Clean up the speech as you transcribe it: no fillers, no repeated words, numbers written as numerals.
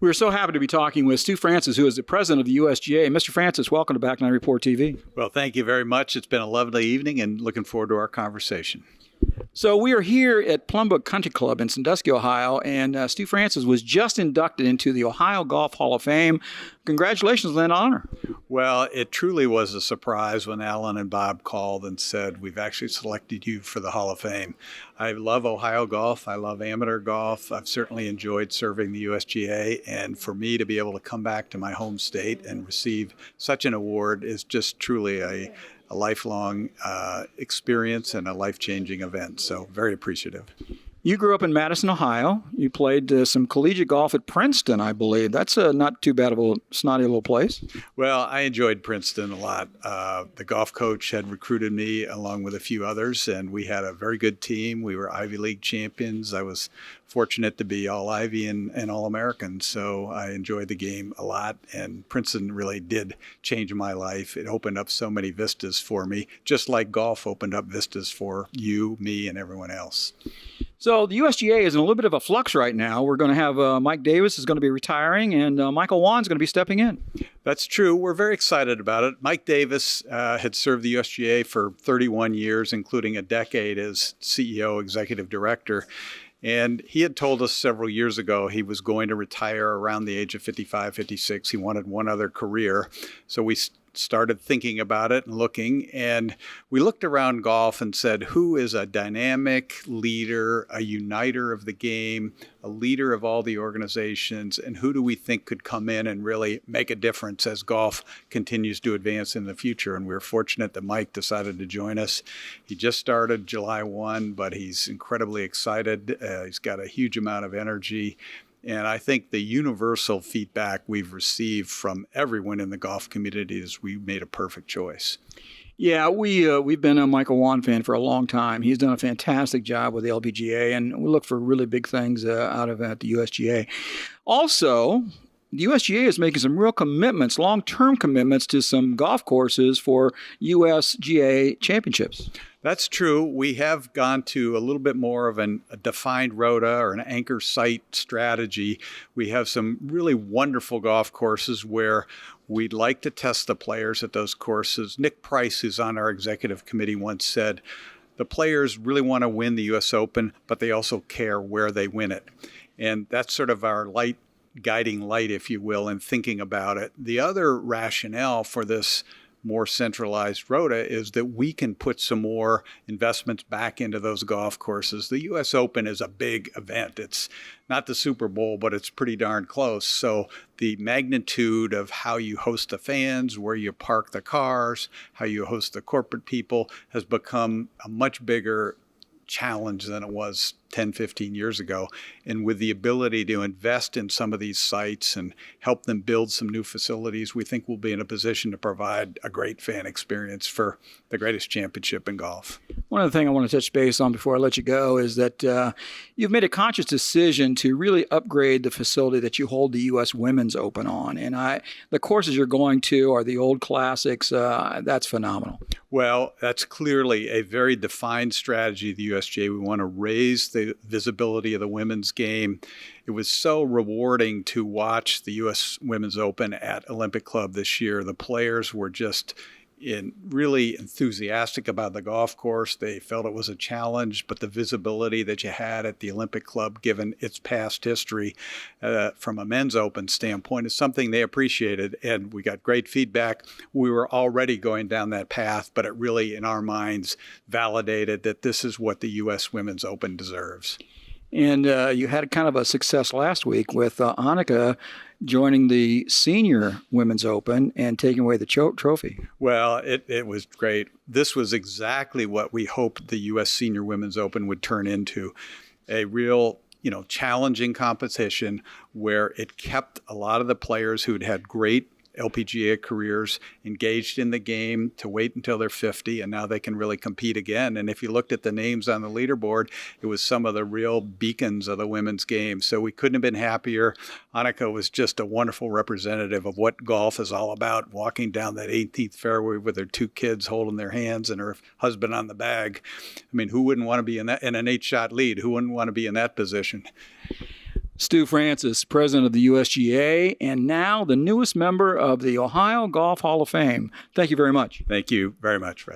We're so happy to be talking with Stu Francis, who is the president of the USGA. Mr. Francis, welcome to Back Nine Report TV. Well, thank you very much. It's been a lovely evening and looking forward to our conversation. So we are here at Plumbrook Country Club in Sandusky, Ohio, and Stu Francis was just inducted into the Ohio Golf Hall of Fame. Congratulations on that honor. Well, it truly was a surprise when Alan and Bob called and said, we've actually selected you for the Hall of Fame. I love Ohio golf. I love amateur golf. I've certainly enjoyed serving the USGA. And for me to be able to come back to my home state and receive such an award is just truly a lifelong experience and a life-changing event. So very appreciative. You grew up in Madison, Ohio. You played some collegiate golf at Princeton, I believe. That's not too bad of a snotty little place. Well, I enjoyed Princeton a lot. The golf coach had recruited me along with a few others, and we had a very good team. We were Ivy League champions. I was fortunate to be all Ivy and all American, so I enjoyed the game a lot, and Princeton really did change my life. It opened up so many vistas for me, just like golf opened up vistas for you, me, and everyone else. So the USGA is in a little bit of a flux right now. We're going to have Mike Davis is going to be retiring, and Michael Whan is going to be stepping in. That's true. We're very excited about it. Mike Davis had served the USGA for 31 years, including a decade as CEO, executive director. And he had told us several years ago he was going to retire around the age of 55, 56. He wanted one other career. So we started thinking about it and looking, and we looked around golf and said, who is a dynamic leader, a uniter of the game, a leader of all the organizations, and who do we think could come in and really make a difference as golf continues to advance in the future? And we were fortunate that Mike decided to join us. He just started July 1, but he's incredibly excited. He's got a huge amount of energy. And I think the universal feedback we've received from everyone in the golf community is we made a perfect choice. Yeah, we've been a Michael Whan fan for a long time. He's done a fantastic job with the LPGA, and we look for really big things out of the USGA. Also, the USGA is making some real commitments, long-term commitments to some golf courses for USGA championships. That's true. We have gone to a little bit more of a defined rota or an anchor site strategy. We have some really wonderful golf courses where we'd like to test the players at those courses. Nick Price, who's on our executive committee, once said, the players really want to win the U.S. Open, but they also care where they win it. And that's sort of our guiding light, if you will, in thinking about it. The other rationale for this more centralized rota is that we can put some more investments back into those golf courses. The U.S. Open is a big event. It's not the Super Bowl, but it's pretty darn close. So the magnitude of how you host the fans, where you park the cars, how you host the corporate people has become a much bigger challenge than it was 10, 15 years ago. And with the ability to invest in some of these sites and help them build some new facilities, we think we'll be in a position to provide a great fan experience for the greatest championship in golf. One other thing I want to touch base on before I let you go is that you've made a conscious decision to really upgrade the facility that you hold the U.S. Women's Open on. And the courses you're going to are the old classics. That's phenomenal. Well, that's clearly a very defined strategy of the USGA. We want to raise the visibility of the women's game. It was so rewarding to watch the U.S. Women's Open at Olympic Club this year. The players were just really enthusiastic about the golf course. They felt it was a challenge, but the visibility that you had at the Olympic Club, given its past history from a men's open standpoint, is something they appreciated. And we got great feedback. We were already going down that path, but it really, in our minds, validated that this is what the U.S. Women's Open deserves. And you had kind of a success last week with Annika joining the Senior Women's Open and taking away the trophy. Well, it was great. This was exactly what we hoped the U.S. Senior Women's Open would turn into, a real challenging competition where it kept a lot of the players who'd had great LPGA careers engaged in the game to wait until they're 50, and now they can really compete again. And if you looked at the names on the leaderboard, it was some of the real beacons of the women's game. So we couldn't have been happier. Annika was just a wonderful representative of what golf is all about, walking down that 18th fairway with her two kids holding their hands and her husband on the bag. I mean, who wouldn't want to be in an 8-shot lead? Who wouldn't want to be in that position? Stu Francis, president of the USGA, and now the newest member of the Ohio Golf Hall of Fame. Thank you very much. Thank you very much, Fred.